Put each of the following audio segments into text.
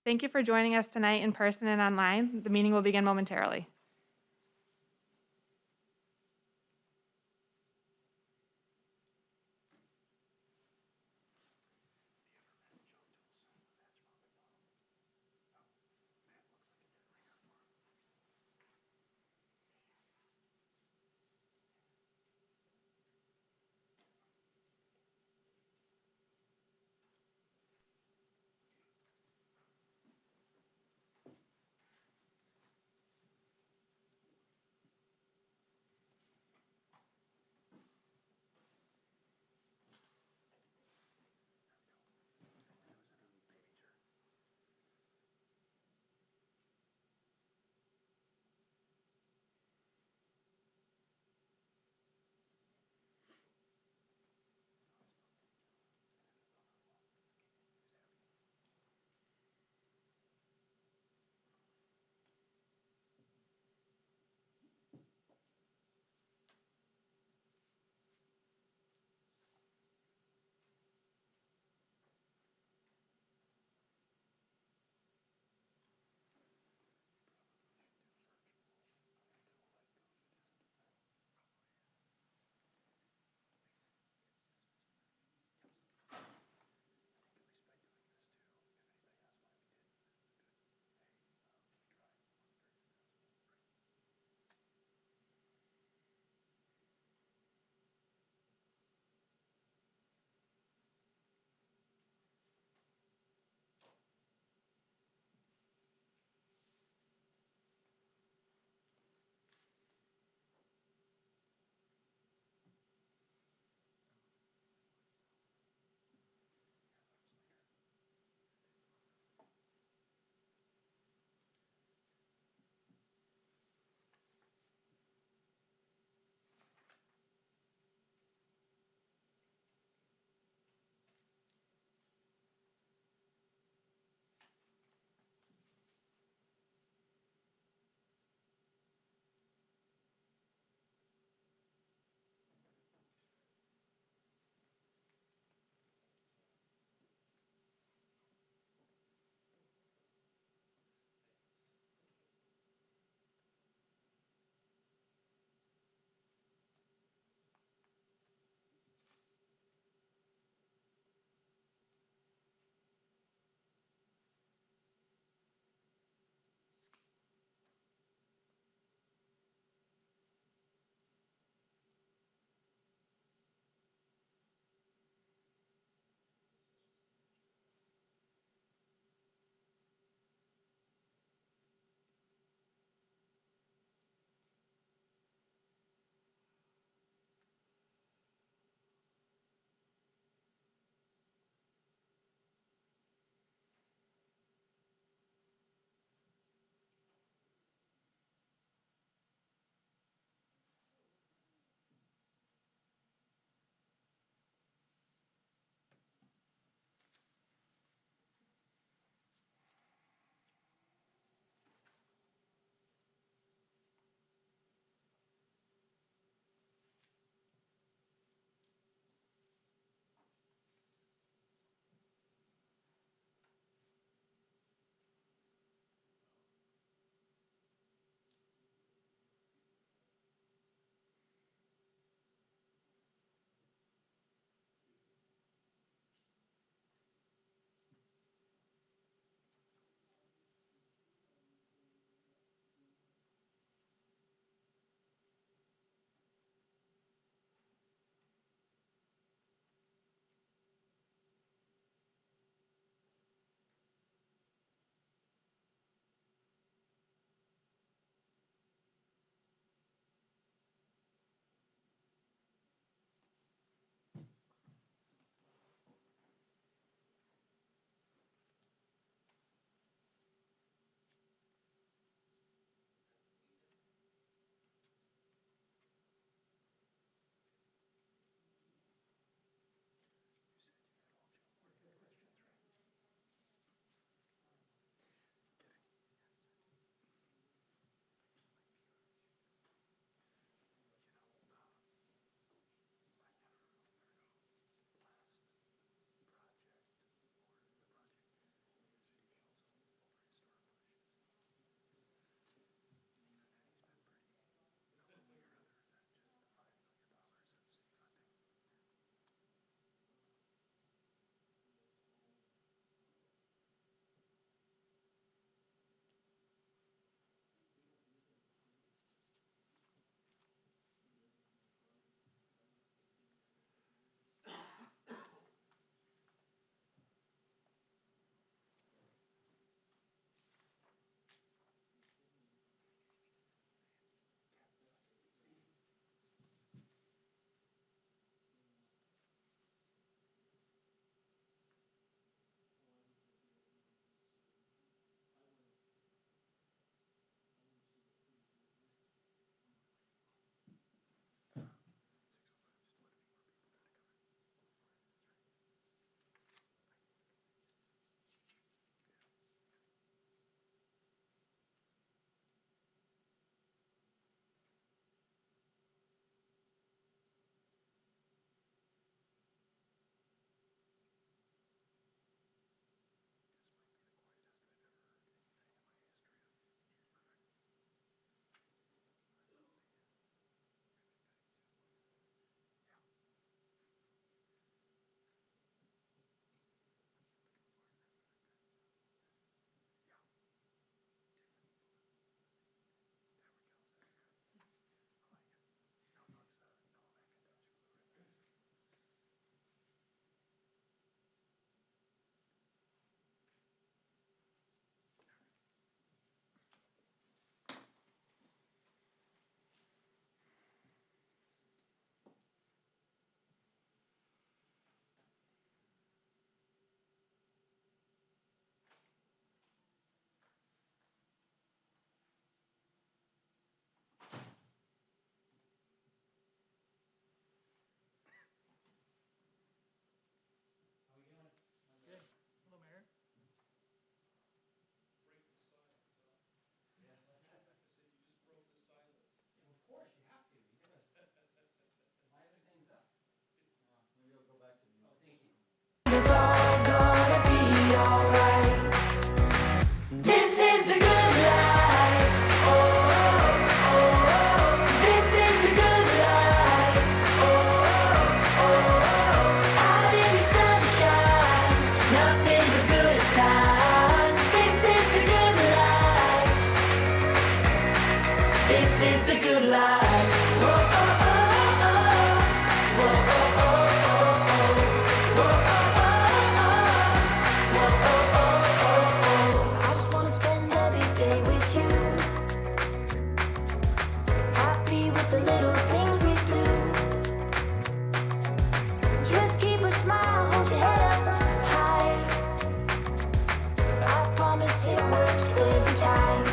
Thank you for joining us tonight in person and online. The meeting will begin momentarily. This is the good life. Whoa, oh, oh, oh. Whoa, oh, oh, oh, oh. Whoa, oh, oh, oh. Whoa, oh, oh, oh, oh. I just wanna spend every day with you. Happy with the little things we do. Just keep a smile, hold your head up high. I promise it works every time.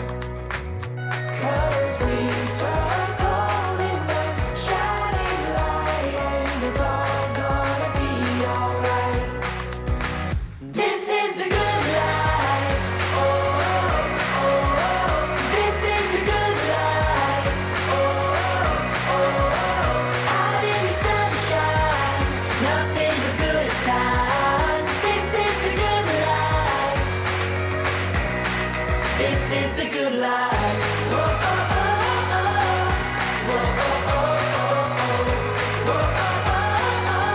'Cause we struck gold in the shining light, and it's all gonna be alright. This is the good life. Oh, oh, oh. This is the good life. Oh, oh, oh. Out in the sunshine, nothing but good times. This is the good life. This is the good life. Whoa, oh, oh, oh. Whoa, oh, oh, oh. Whoa, oh, oh, oh.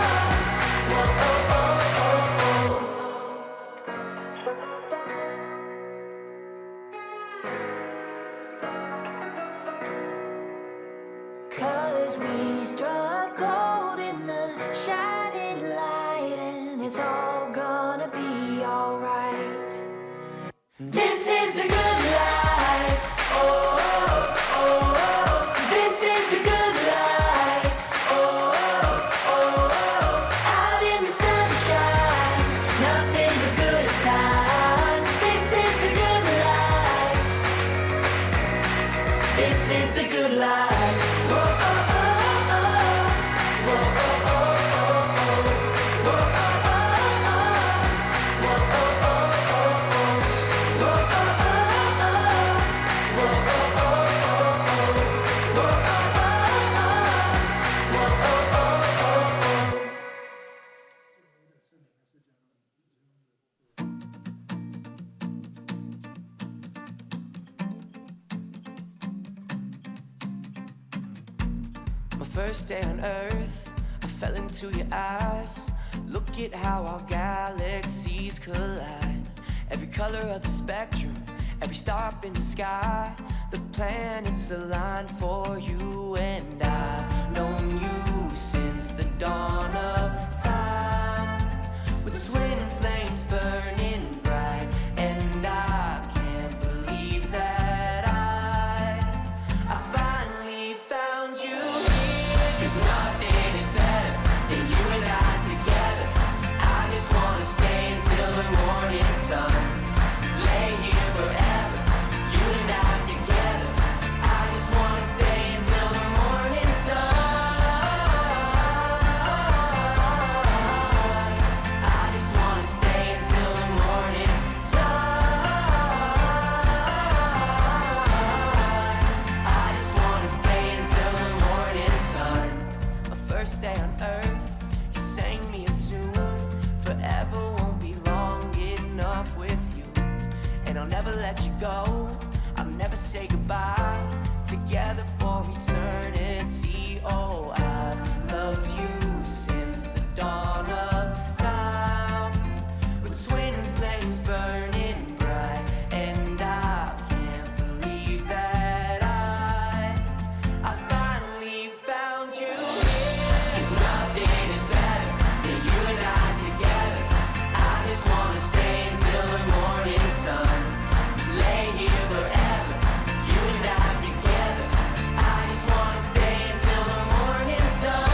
Whoa, oh, oh, oh. Cause we struck gold in the shining light, and it's all gonna be alright. This is the good life. Oh, oh, oh. This is the good life. Oh, oh, oh. Out in the sunshine, nothing but good times. This is the good life. This is the good life. Whoa, oh, oh, oh. Whoa, oh, oh, oh. Whoa, oh, oh, oh. Whoa, oh, oh, oh. Whoa, oh, oh, oh. Whoa, oh, oh, oh. Whoa, oh, oh, oh. Whoa, oh, oh, oh. My first day on Earth, I fell into your eyes. Look at how our galaxies collide. Every color of the spectrum, every star up in the sky. The planets align for you, and I've known you since the dawn of time. With twin flames burning bright, and I can't believe that I finally found you. 'Cause nothing is better than you and I together. I just wanna stay until the morning sun. Lay here forever, you and I together. I just wanna stay until the morning sun. I just wanna stay until the morning sun. I just wanna stay until the morning sun. My first day on Earth, you sang me a tune. Forever won't be long enough with you, and I'll never let you go. I'll never say goodbye. Together for eternity. Oh, I've loved you since the dawn of time. With twin flames burning bright, and I can't believe that I finally found you. 'Cause nothing is better than you and I together. I just wanna stay until the morning sun. Lay here forever, you and I together. I just wanna stay until the morning sun.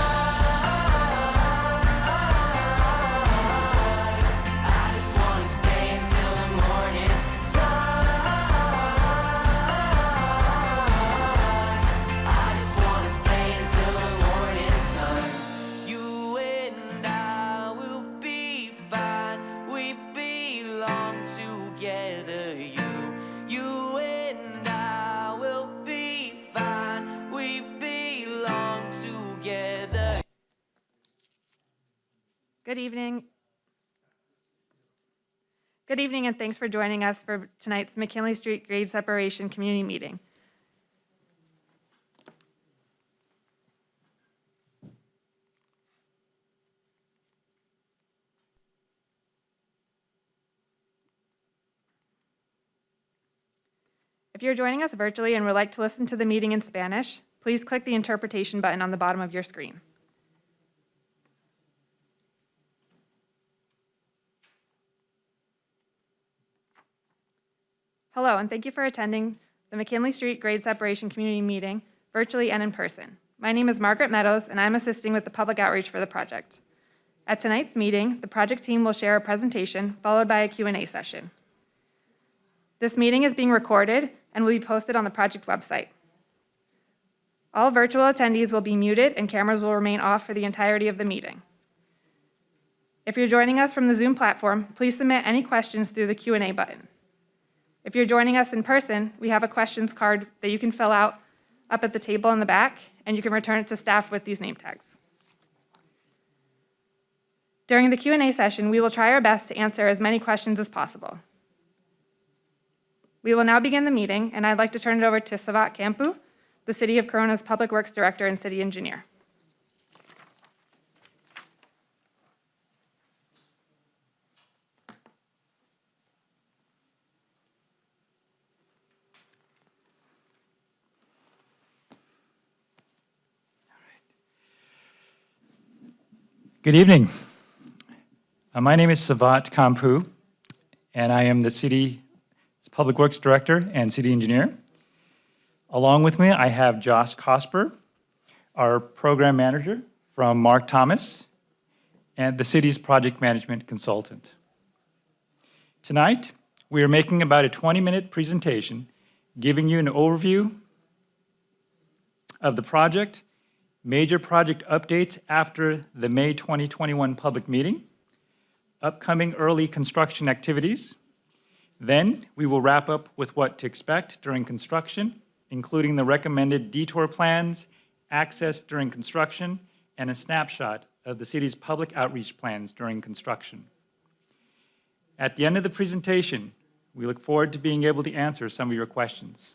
I just wanna stay until the morning sun. I just wanna stay until the morning sun. You and I will be fine. We belong together. You and I will be fine. We belong together. Good evening. Good evening, and thanks for joining us for tonight's McKinley Street Grade Separation Community Meeting. If you're joining us virtually and would like to listen to the meeting in Spanish, please click the interpretation button on the bottom of your screen. Hello, and thank you for attending the McKinley Street Grade Separation Community Meeting, virtually and in person. My name is Margaret Meadows, and I'm assisting with the public outreach for the project. At tonight's meeting, the project team will share a presentation, followed by a Q&A session. This meeting is being recorded and will be posted on the project website. All virtual attendees will be muted and cameras will remain off for the entirety of the meeting. If you're joining us from the Zoom platform, please submit any questions through the Q&A button. If you're joining us in person, we have a questions card that you can fill out up at the table in the back, and you can return it to staff with these name tags. During the Q&A session, we will try our best to answer as many questions as possible. We will now begin the meeting, and I'd like to turn it over to Savat Kampu, the City of Corona's Public Works Director and City Engineer. Good evening. My name is Savat Kampu, and I am the City's Public Works Director and City Engineer. Along with me, I have Josh Cosper, our Program Manager from Mark Thomas, and the City's Project Management Consultant. Tonight, we are making about a 20-minute presentation giving you an overview of the project, major project updates after the May 2021 public meeting, upcoming early construction activities. Then we will wrap up with what to expect during construction, including the recommended detour plans, access during construction, and a snapshot of the city's public outreach plans during construction. At the end of the presentation, we look forward to being able to answer some of your questions.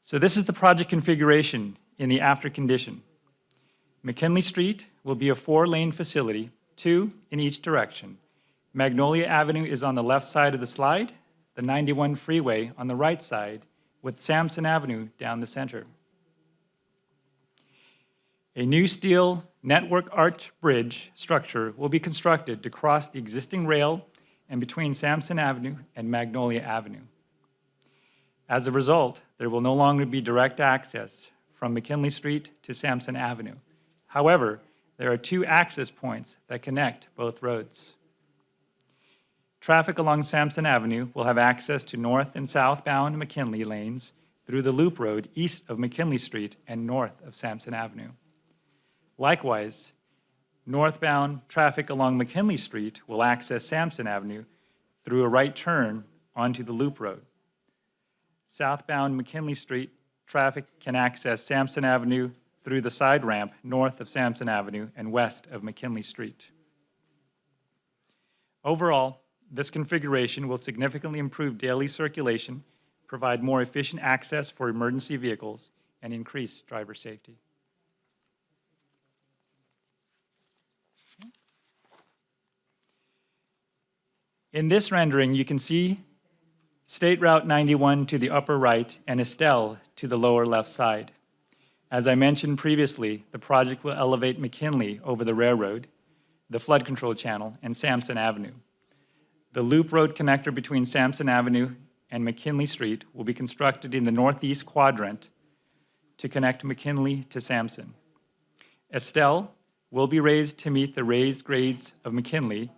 So this is the project configuration in the after condition. McKinley Street will be a 4-lane facility, 2 in each direction. Magnolia Avenue is on the left side of the slide, the 91 freeway on the right side, with Sampson Avenue down the center. A new steel network arch bridge structure will be constructed to cross the existing rail and between Sampson Avenue and Magnolia Avenue. As a result, there will no longer be direct access from McKinley Street to Sampson Avenue. However, there are 2 access points that connect both roads. Traffic along Sampson Avenue will have access to north and southbound McKinley lanes through the loop road east of McKinley Street and north of Sampson Avenue. Likewise, northbound traffic along McKinley Street will access Sampson Avenue through a right turn onto the loop road. Southbound McKinley Street traffic can access Sampson Avenue through the side ramp north of Sampson Avenue and west of McKinley Street. Overall, this configuration will significantly improve daily circulation, provide more efficient access for emergency vehicles, and increase driver safety. In this rendering, you can see State Route 91 to the upper right and Estelle to the lower left side. As I mentioned previously, the project will elevate McKinley over the railroad, the flood control channel, and Sampson Avenue. The loop road connector between Sampson Avenue and McKinley Street will be constructed in the northeast quadrant to connect McKinley to Sampson. Estelle will be raised to meet the raised grades of McKinley.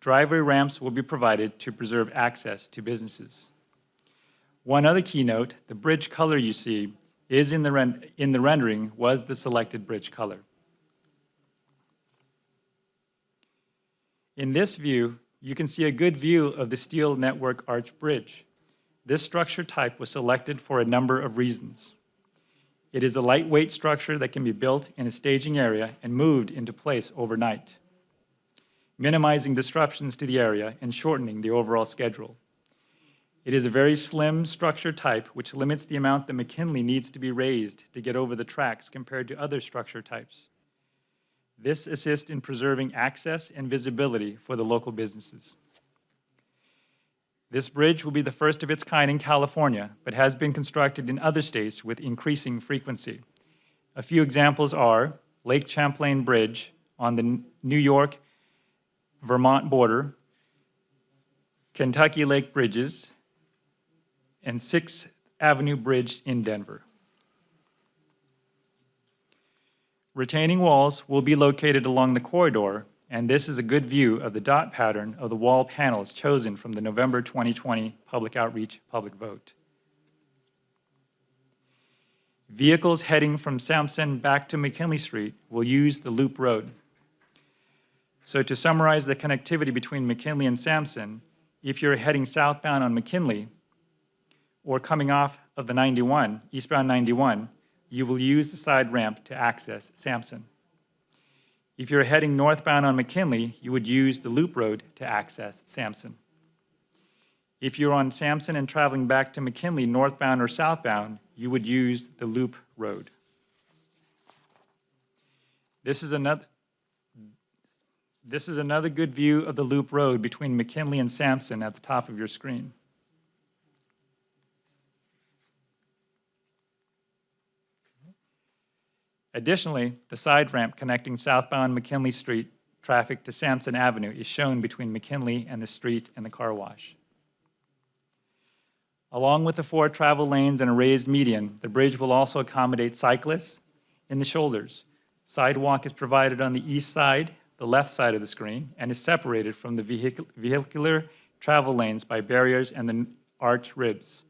Driveway ramps will be provided to preserve access to businesses. One other keynote, the bridge color you see is in the rendering was the selected bridge color. In this view, you can see a good view of the steel network arch bridge. This structure type was selected for a number of reasons. It is a lightweight structure that can be built in a staging area and moved into place overnight, minimizing disruptions to the area and shortening the overall schedule. It is a very slim structure type, which limits the amount that McKinley needs to be raised to get over the tracks compared to other structure types. This assists in preserving access and visibility for the local businesses. This bridge will be the first of its kind in California, but has been constructed in other states with increasing frequency. A few examples are Lake Champlain Bridge on the New York-Vermont border, Kentucky Lake Bridges, and 6th Avenue Bridge in Denver. Retaining walls will be located along the corridor, and this is a good view of the dot pattern of the wall panels chosen from the November 2020 public outreach public vote. Vehicles heading from Sampson back to McKinley Street will use the loop road. So to summarize the connectivity between McKinley and Sampson, if you're heading southbound on McKinley or coming off of the 91, eastbound 91, you will use the side ramp to access Sampson. If you're heading northbound on McKinley, you would use the loop road to access Sampson. If you're on Sampson and traveling back to McKinley northbound or southbound, you would use the loop road. This is another good view of the loop road between McKinley and Sampson at the top of your screen. Additionally, the side ramp connecting southbound McKinley Street traffic to Sampson Avenue is shown between McKinley and the street and the car wash. Along with the 4 travel lanes and a raised median, the bridge will also accommodate cyclists in the shoulders. Sidewalk is provided on the east side, the left side of the screen, and is separated from the vehicular travel lanes by barriers and the arch ribs,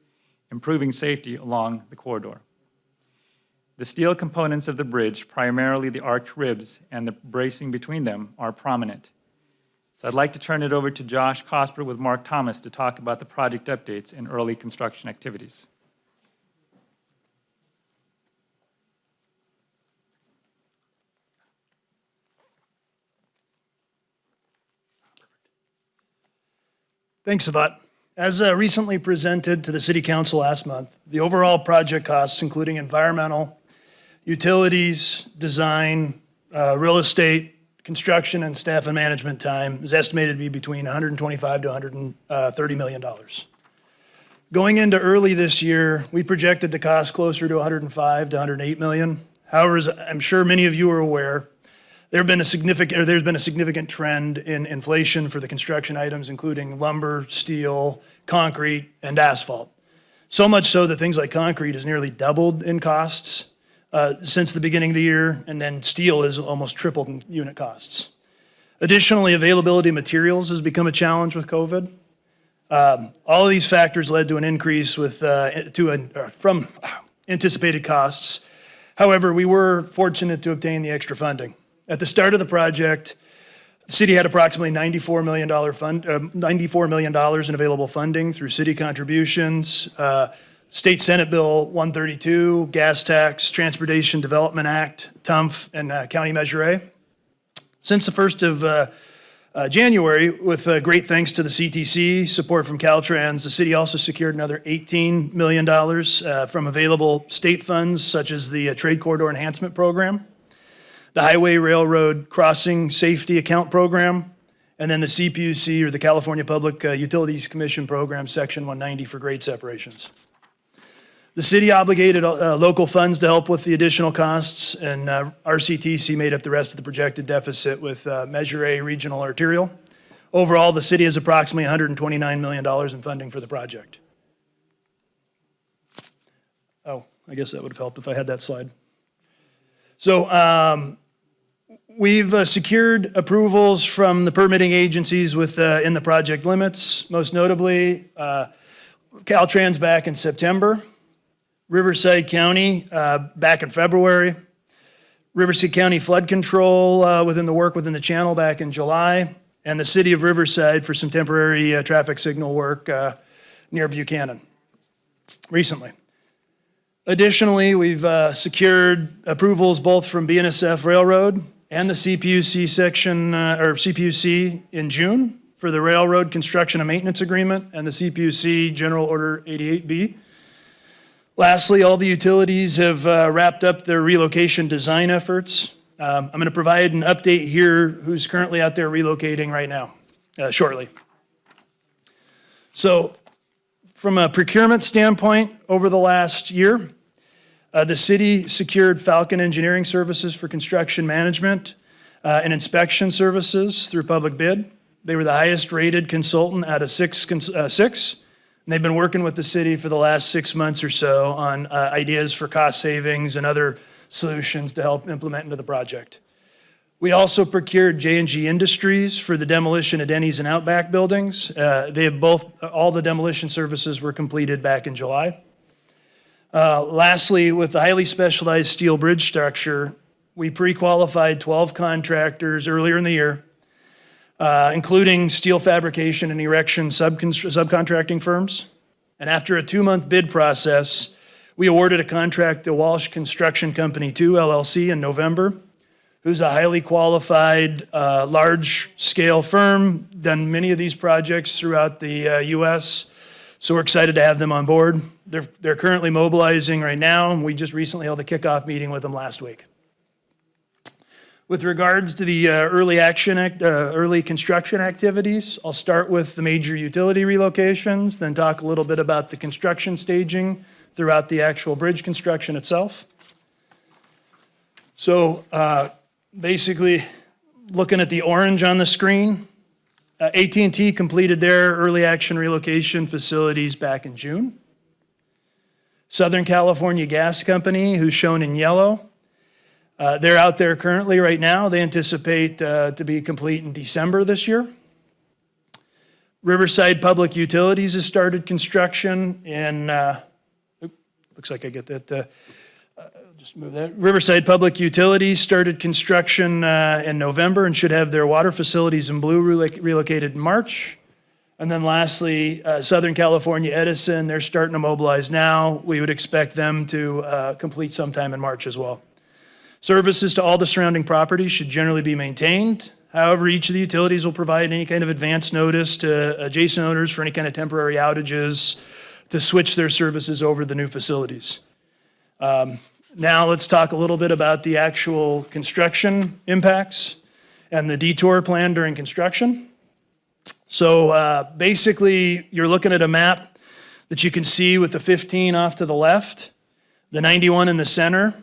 improving safety along the corridor. The steel components of the bridge, primarily the arch ribs and the bracing between them, are prominent. So I'd like to turn it over to Josh Cosper with Mark Thomas to talk about the project updates and early construction activities. Thanks, Savat. As recently presented to the City Council last month, the overall project costs, including environmental, utilities, design, real estate, construction, and staff and management time, is estimated to be between $125 to $130 million. Going into early this year, we projected the cost closer to $105 to $108 million. However, as I'm sure many of you are aware, there's been a significant trend in inflation for the construction items, including lumber, steel, concrete, and asphalt. So much so that things like concrete has nearly doubled in costs since the beginning of the year, and then steel has almost tripled in unit costs. Additionally, availability of materials has become a challenge with COVID. All of these factors led to an increase from anticipated costs. However, we were fortunate to obtain the extra funding. At the start of the project, the city had approximately $94 million in available funding through city contributions, State Senate Bill 132, Gas Tax, Transportation Development Act, TUMF, and County Measure A. Since the 1st of January, with great thanks to the CTC, support from Caltrans, the city also secured another $18 million from available state funds, such as the Trade Corridor Enhancement Program, the Highway Railroad Crossing Safety Account Program, and then the CPUC, or the California Public Utilities Commission Program, Section 190 for grade separations. The city obligated local funds to help with the additional costs, and RCTC made up the rest of the projected deficit with Measure A Regional Arterial. Overall, the city has approximately $129 million in funding for the project. Oh, I guess that would have helped if I had that slide. So we've secured approvals from the permitting agencies in the project limits, most notably Caltrans back in September, Riverside County back in February, Riverside County Flood Control within the channel back in July, and the City of Riverside for some temporary traffic signal work near Buchanan recently. Additionally, we've secured approvals both from BNSF Railroad and the CPUC CPUC in June for the Railroad Construction and Maintenance Agreement and the CPUC General Order 88B. Lastly, all the utilities have wrapped up their relocation design efforts. I'm going to provide an update here who's currently out there relocating right now, shortly. So from a procurement standpoint, over the last year, the city secured Falcon Engineering Services for construction management and inspection services through public bid. They were the highest rated consultant out of six, and they've been working with the city for the last 6 months or so on ideas for cost savings and other solutions to help implement into the project. We also procured J&G Industries for the demolition of Denny's and Outback buildings. All the demolition services were completed back in July. Lastly, with the highly specialized steel bridge structure, we pre-qualified 12 contractors earlier in the year, including steel fabrication and erection subcontracting firms. And after a 2-month bid process, we awarded a contract to Walsh Construction Company 2, LLC in November, who's a highly qualified, large-scale firm, done many of these projects throughout the U.S., so we're excited to have them on board. They're currently mobilizing right now, and we just recently held a kickoff meeting with them last week. With regards to the early construction activities, I'll start with the major utility relocations, then talk a little bit about the construction staging throughout the actual bridge construction itself. So basically, looking at the orange on the screen, AT&T completed their early action relocation facilities back in June. Southern California Gas Company, who's shown in yellow, they're out there currently right now. They anticipate to be complete in December this year. Riverside Public Utilities has started construction in, looks like I get that, just move that. Riverside Public Utilities started construction in November and should have their water facilities in blue relocated in March. And then lastly, Southern California Edison, they're starting to mobilize now. We would expect them to complete sometime in March as well. Services to all the surrounding properties should generally be maintained. However, each of the utilities will provide any kind of advance notice to adjacent owners for any kind of temporary outages to switch their services over to the new facilities. Now let's talk a little bit about the actual construction impacts and the detour plan during construction. So basically, you're looking at a map that you can see with the 15 off to the left, the 91 in the center,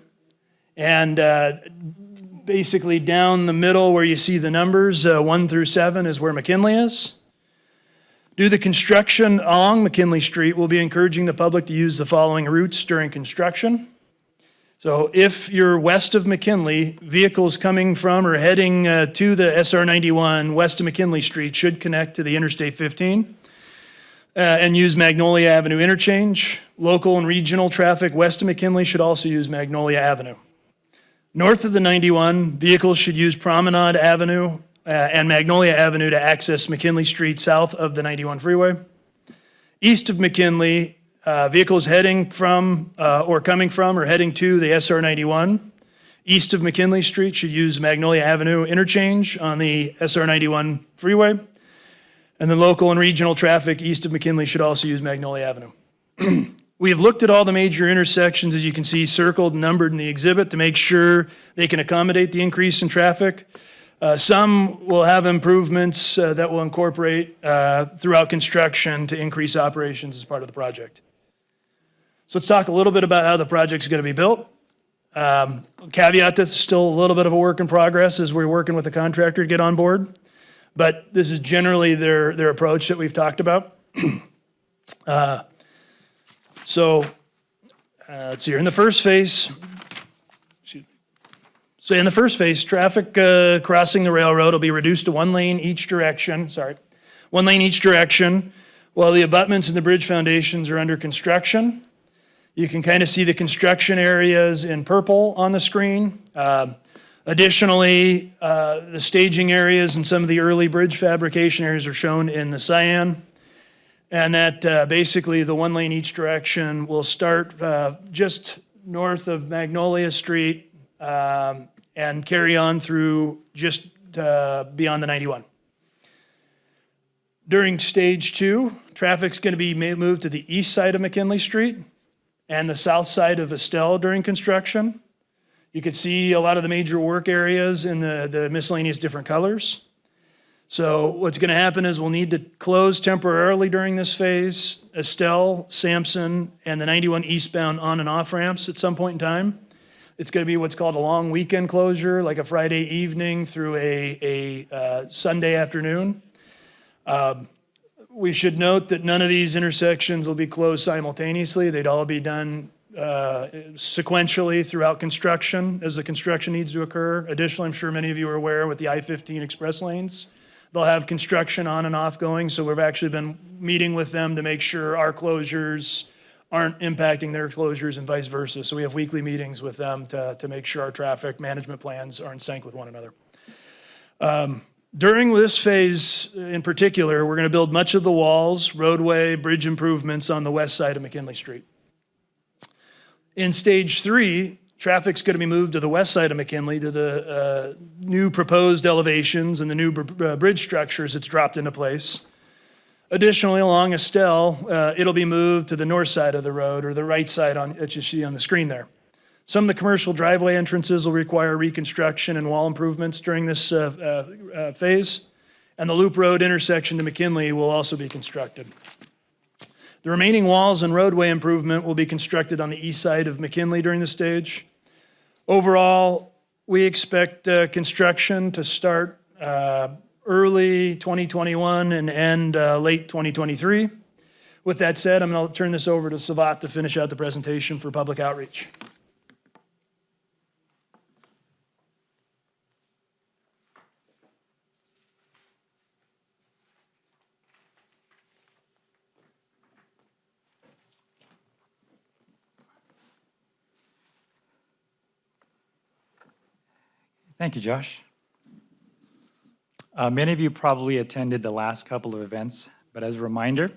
and basically down the middle where you see the numbers, 1 through 7 is where McKinley is. Due to the construction along McKinley Street, we'll be encouraging the public to use the following routes during construction. So if you're west of McKinley, vehicles coming from or heading to the SR 91 west of McKinley Street should connect to the Interstate 15 and use Magnolia Avenue interchange. Local and regional traffic west of McKinley should also use Magnolia Avenue. North of the 91, vehicles should use Promenade Avenue and Magnolia Avenue to access McKinley Street south of the 91 freeway. East of McKinley, vehicles heading from or coming from or heading to the SR 91 east of McKinley Street should use Magnolia Avenue interchange on the SR 91 freeway. And the local and regional traffic east of McKinley should also use Magnolia Avenue. We have looked at all the major intersections, as you can see, circled and numbered in the exhibit to make sure they can accommodate the increase in traffic. Some will have improvements that will incorporate throughout construction to increase operations as part of the project. So let's talk a little bit about how the project's going to be built. Caveat, that's still a little bit of a work in progress as we're working with the contractor to get on board. But this is generally their approach that we've talked about. So let's see here. In the first phase, traffic crossing the railroad will be reduced to one lane each direction, while the abutments and the bridge foundations are under construction. You can kind of see the construction areas in purple on the screen. Additionally, the staging areas and some of the early bridge fabrication areas are shown in the cyan. And that basically the one lane each direction will start just north of Magnolia Street and carry on through just beyond the 91. During stage 2, traffic's going to be moved to the east side of McKinley Street and the south side of Estelle during construction. You can see a lot of the major work areas in the miscellaneous different colors. So what's going to happen is we'll need to close temporarily during this phase Estelle, Sampson, and the 91 eastbound on and off ramps at some point in time. It's going to be what's called a long weekend closure, like a Friday evening through a Sunday afternoon. We should note that none of these intersections will be closed simultaneously. They'd all be done sequentially throughout construction as the construction needs to occur. Additionally, I'm sure many of you are aware with the I-15 express lanes, they'll have construction on and off going. So we've actually been meeting with them to make sure our closures aren't impacting their closures and vice versa. So we have weekly meetings with them to make sure our traffic management plans are in sync with one another. During this phase in particular, we're going to build much of the walls, roadway, bridge improvements on the west side of McKinley Street. In stage 3, traffic's going to be moved to the west side of McKinley to the new proposed elevations and the new bridge structures that's dropped into place. Additionally, along Estelle, it'll be moved to the north side of the road, or the right side that you see on the screen there. Some of the commercial driveway entrances will require reconstruction and wall improvements during this phase, and the Loop Road intersection to McKinley will also be constructed. The remaining walls and roadway improvement will be constructed on the east side of McKinley during this stage. Overall, we expect construction to start early 2021 and end late 2023. With that said, I'm going to turn this over to Savat to finish out the presentation for public outreach. Thank you, Josh. Many of you probably attended the last couple of events, but as a reminder,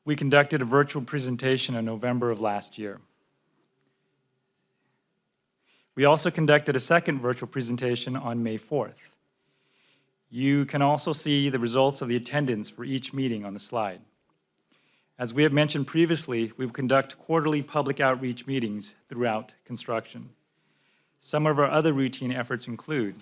we conducted a virtual presentation in November of last year. We also conducted a second virtual presentation on May 4th. You can also see the results of the attendance for each meeting on the slide. As we have mentioned previously, we will conduct quarterly public outreach meetings throughout construction. Some of our other routine efforts include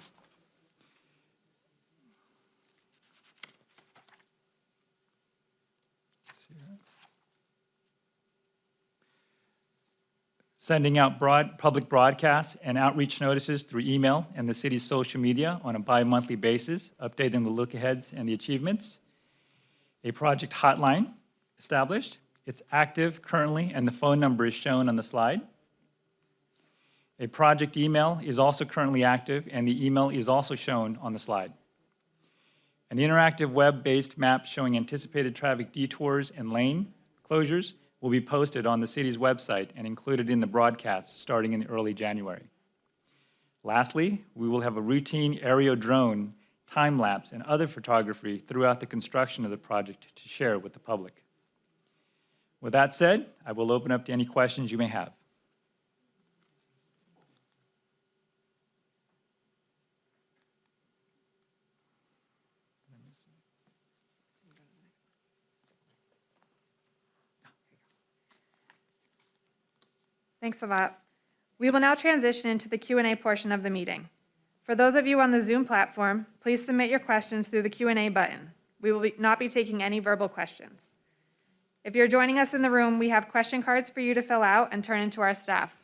sending out public broadcasts and outreach notices through email and the city's social media on a bi-monthly basis, updating the look-aheads and the achievements. A project hotline established. It's active currently, and the phone number is shown on the slide. A project email is also currently active, and the email is also shown on the slide. An interactive web-based map showing anticipated traffic detours and lane closures will be posted on the city's website and included in the broadcast starting in early January. Lastly, we will have a routine aerial drone, time-lapse, and other photography throughout the construction of the project to share with the public. With that said, I will open up to any questions you may have. Thanks, Savat. We will now transition into the Q&A portion of the meeting. For those of you on the Zoom platform, please submit your questions through the Q&A button. We will not be taking any verbal questions. If you're joining us in the room, we have question cards for you to fill out and turn into our staff.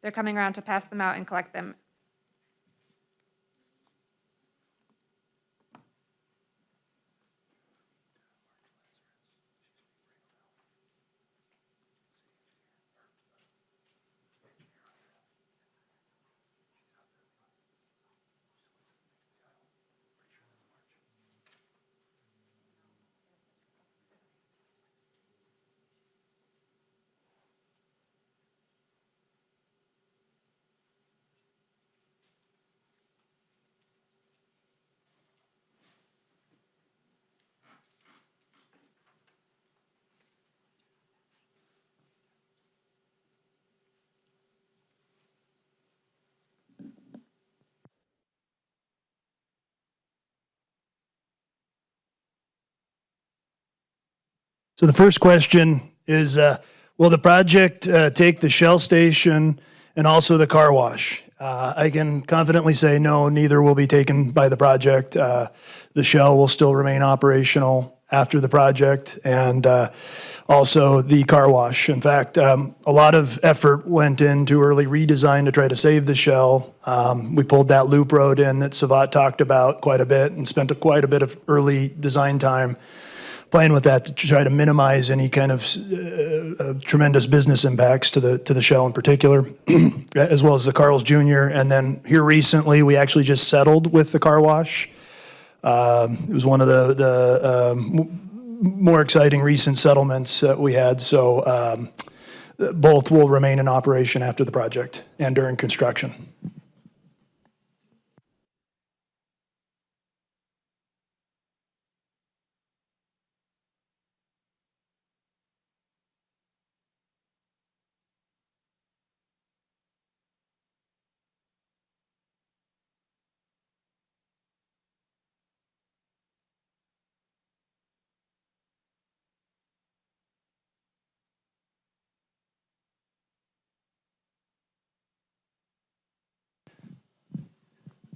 They're coming around to pass them out and collect them. So the first question is, will the project take the Shell station and also the car wash? I can confidently say no, neither will be taken by the project. The shell will still remain operational after the project, and also the car wash. In fact, a lot of effort went into early redesign to try to save the shell. We pulled that loop road in that Savat talked about quite a bit and spent quite a bit of early design time playing with that to try to minimize any kind of tremendous business impacts to the shell in particular, as well as the Carl's Jr. And then here recently, we actually just settled with the car wash. It was one of the more exciting recent settlements that we had. So both will remain in operation after the project and during construction.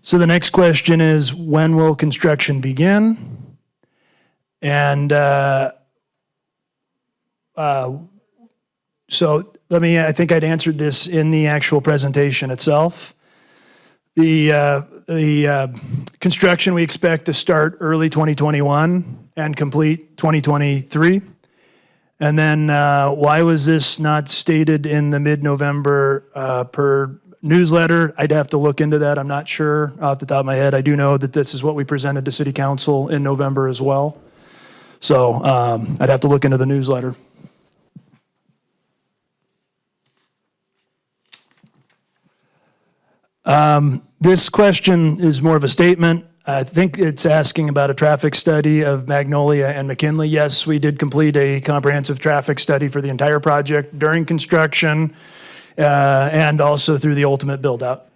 So the next question is, when will construction begin? And so I think I'd answered this in the actual presentation itself. The construction we expect to start early 2021 and complete 2023. And then why was this not stated in the mid-November per newsletter? I'd have to look into that. I'm not sure off the top of my head. I do know that this is what we presented to City Council in November as well. So I'd have to look into the newsletter. This question is more of a statement. I think it's asking about a traffic study of Magnolia and McKinley. Yes, we did complete a comprehensive traffic study for the entire project during construction and also through the ultimate build-out.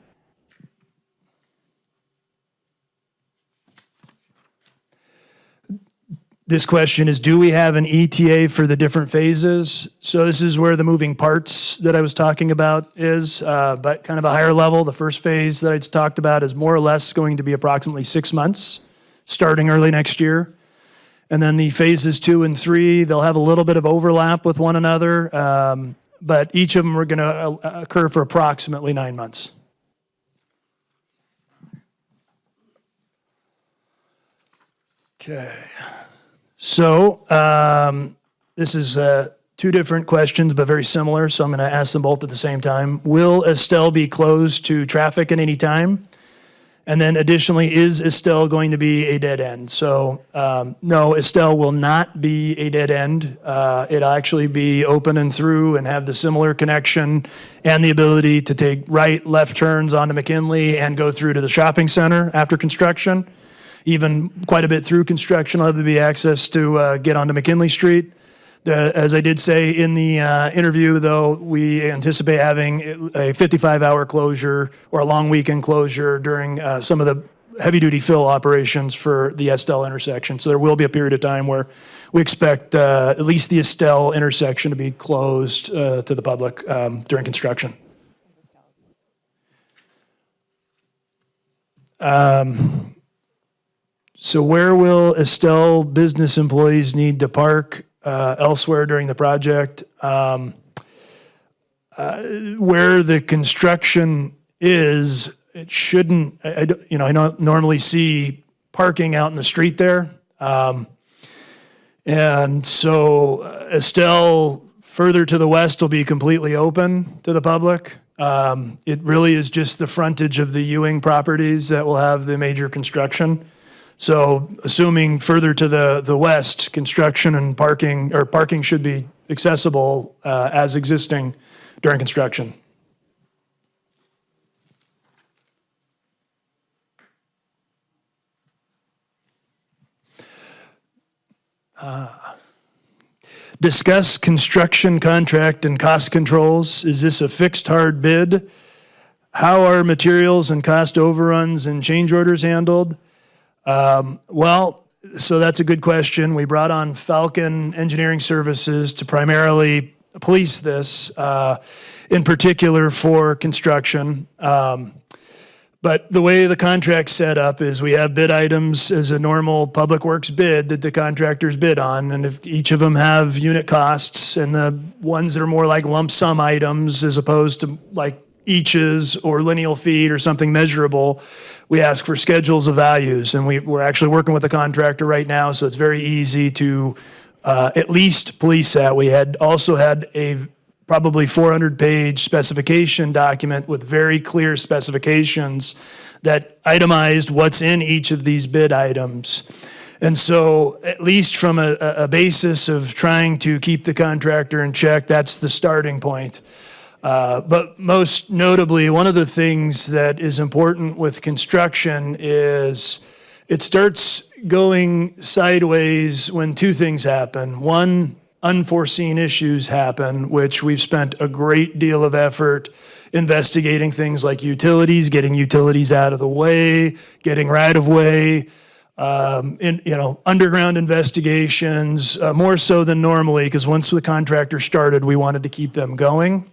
This question is, do we have an ETA for the different phases? So this is where the moving parts that I was talking about is, but kind of a higher level. The first phase that I talked about is more or less going to be approximately 6 months, starting early next year. And then the phases 2 and 3, they'll have a little bit of overlap with one another, but each of them are going to occur for approximately 9 months. Okay. So this is two different questions, but very similar, so I'm going to ask them both at the same time. Will Estelle be closed to traffic at any time? And then additionally, is Estelle going to be a dead end? So no, Estelle will not be a dead end. It'll actually be open and through and have the similar connection and the ability to take right, left turns onto McKinley and go through to the shopping center after construction. Even quite a bit through construction, will have to be access to get onto McKinley Street. As I did say in the interview, though, we anticipate having a 55-hour closure or a long weekend closure during some of the heavy-duty fill operations for the Estelle intersection. So there will be a period of time where we expect at least the Estelle intersection to be closed to the public during construction. So where will Estelle business employees need to park elsewhere during the project? Where the construction is, it shouldn't, I don't normally see parking out in the street there. And so Estelle further to the west will be completely open to the public. It really is just the frontage of the Ewing properties that will have the major construction. So assuming further to the west, construction and parking should be accessible as existing during construction. Discuss construction contract and cost controls. Is this a fixed hard bid? How are materials and cost overruns and change orders handled? Well, so that's a good question. We brought on Falcon Engineering Services to primarily police this. in particular for construction. But the way the contract's set up is we have bid items as a normal public works bid that the contractors bid on. And if each of them have unit costs, and the ones that are more like lump sum items as opposed to like eaches or lineal feet or something measurable, we ask for schedules of values. And we're actually working with the contractor right now, so it's very easy to at least police that. We had also had a probably 400-page specification document with very clear specifications that itemized what's in each of these bid items. And so at least from a basis of trying to keep the contractor in check, that's the starting point. But most notably, one of the things that is important with construction is it starts going sideways when two things happen. One, unforeseen issues happen, which we've spent a great deal of effort investigating, things like utilities, getting utilities out of the way, getting right-of-way, underground investigations, more so than normally, because once the contractor started, we wanted to keep them going.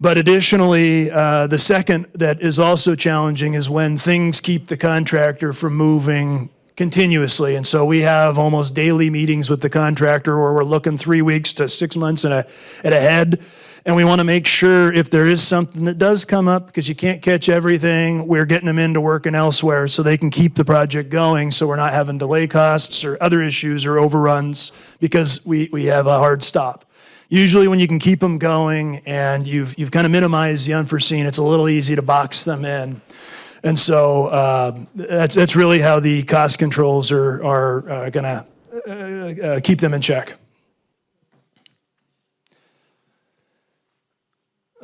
But additionally, the second that is also challenging is when things keep the contractor from moving continuously. And so we have almost daily meetings with the contractor where we're looking 3 weeks to 6 months ahead. And we want to make sure if there is something that does come up, because you can't catch everything, we're getting them into working elsewhere so they can keep the project going, so we're not having delay costs or other issues or overruns because we have a hard stop. Usually when you can keep them going and you've kind of minimized the unforeseen, it's a little easy to box them in. And so that's really how the cost controls are going to keep them in check.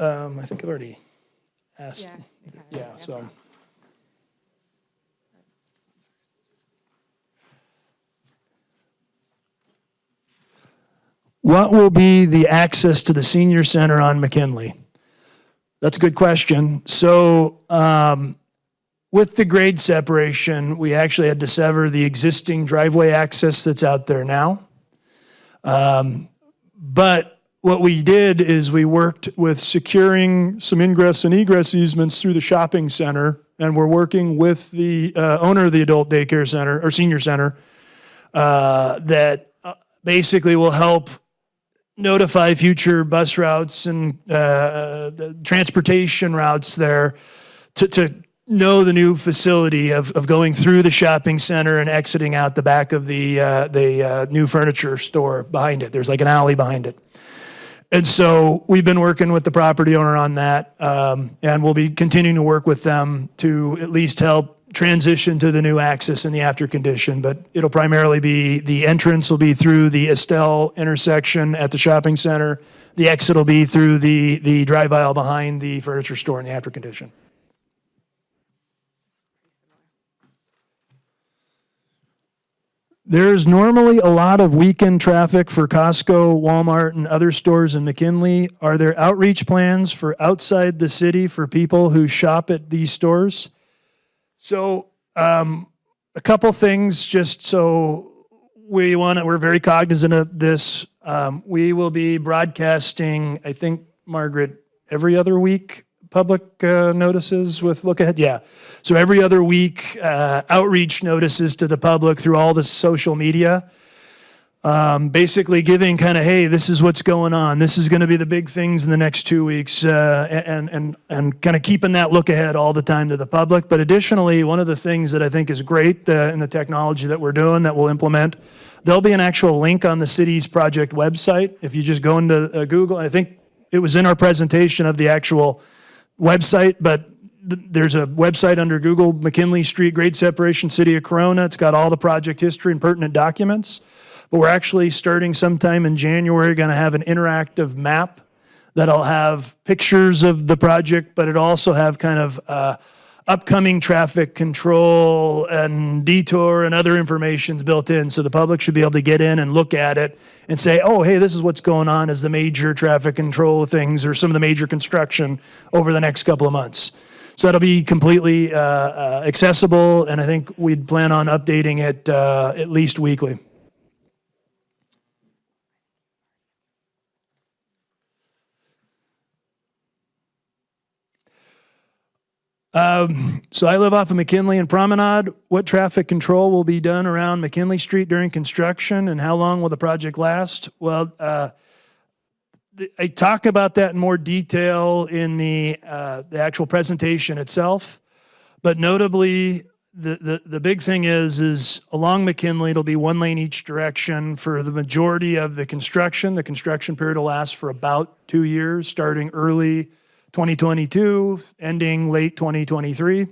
I think I've already asked. Yeah, so. What will be the access to the senior center on McKinley? That's a good question. So, with the grade separation, we actually had to sever the existing driveway access that's out there now. But what we did is we worked with securing some ingress and egress easements through the shopping center, and we're working with the owner of the adult daycare center or senior center that basically will help notify future bus routes and transportation routes there to know the new facility of going through the shopping center and exiting out the back of the new furniture store behind it. There's like an alley behind it. And so we've been working with the property owner on that, and we'll be continuing to work with them to at least help transition to the new access in the after condition. But it'll primarily be, the entrance will be through the Estelle intersection at the shopping center. The exit will be through the drive aisle behind the furniture store in the after condition. There's normally a lot of weekend traffic for Costco, Walmart, and other stores in McKinley. Are there outreach plans for outside the city for people who shop at these stores? So, a couple things just so we're very cognizant of this. We will be broadcasting, I think, Margaret, every other week, public notices with look ahead. Yeah. So every other week, outreach notices to the public through all the social media. Basically giving kind of, hey, this is what's going on. This is going to be the big things in the next 2 weeks, and kind of keeping that look ahead all the time to the public. But additionally, one of the things that I think is great in the technology that we're doing that we'll implement, there'll be an actual link on the city's project website. If you just go into Google, and I think it was in our presentation of the actual website, but there's a website under Google, McKinley Street Grade Separation, City of Corona. It's got all the project history and pertinent documents. But we're actually starting sometime in January, going to have an interactive map that'll have pictures of the project, but it'll also have kind of upcoming traffic control and detour and other information's built in. So the public should be able to get in and look at it and say, oh, hey, this is what's going on as the major traffic control things or some of the major construction over the next couple of months. So that'll be completely accessible, and I think we'd plan on updating it at least weekly. So I live off of McKinley and Promenade. What traffic control will be done around McKinley Street during construction, and how long will the project last? Well, I talk about that in more detail in the actual presentation itself, but notably, the big thing is along McKinley, it'll be one lane each direction for the majority of the construction. The construction period will last for about 2 years, starting early 2022, ending late 2023.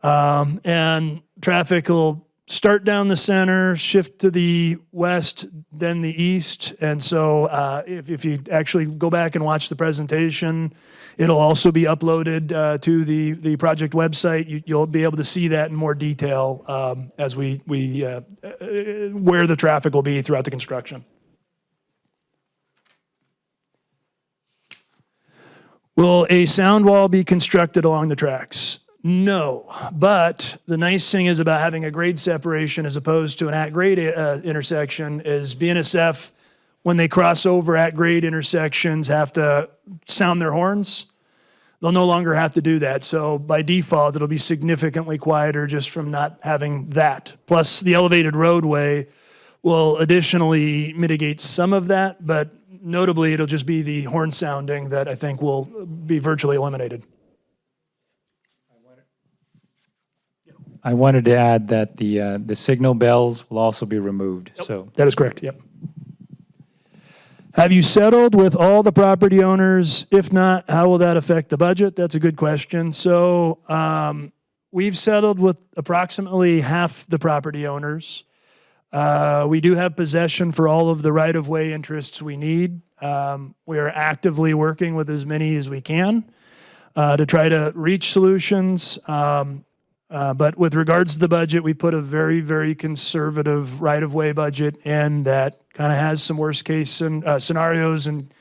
And traffic will start down the center, shift to the west, then the east. And so if you actually go back and watch the presentation, it'll also be uploaded to the project website. You'll be able to see that in more detail as where the traffic will be throughout the construction. Will a sound wall be constructed along the tracks? No, but the nice thing is about having a grade separation as opposed to an at-grade intersection is BNSF, when they cross over at-grade intersections, have to sound their horns. They'll no longer have to do that. So by default, it'll be significantly quieter just from not having that. Plus, the elevated roadway will additionally mitigate some of that, but notably, it'll just be the horn sounding that I think will be virtually eliminated. I wanted to add that the signal bells will also be removed, so. That is correct, yep. Have you settled with all the property owners? If not, how will that affect the budget? That's a good question. So we've settled with approximately half the property owners. We do have possession for all of the right-of-way interests we need. We are actively working with as many as we can to try to reach solutions. But with regards to the budget, we put a very, very conservative right-of-way budget in that kind of has some worst-case scenarios and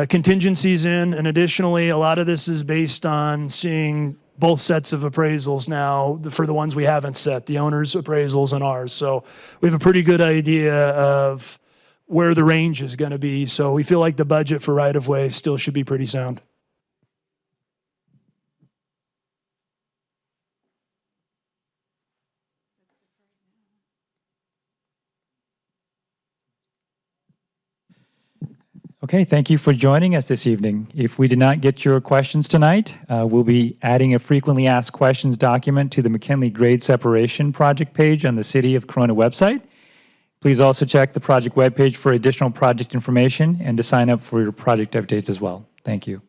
contingencies in. And additionally, a lot of this is based on seeing both sets of appraisals now for the ones we haven't set, the owner's appraisals and ours. So we have a pretty good idea of where the range is going to be. So we feel like the budget for right-of-way still should be pretty sound. Okay, thank you for joining us this evening. If we did not get your questions tonight, we'll be adding a frequently asked questions document to the McKinley Grade Separation Project page on the City of Corona website. Please also check the project webpage for additional project information and to sign up for your project updates as well. Thank you.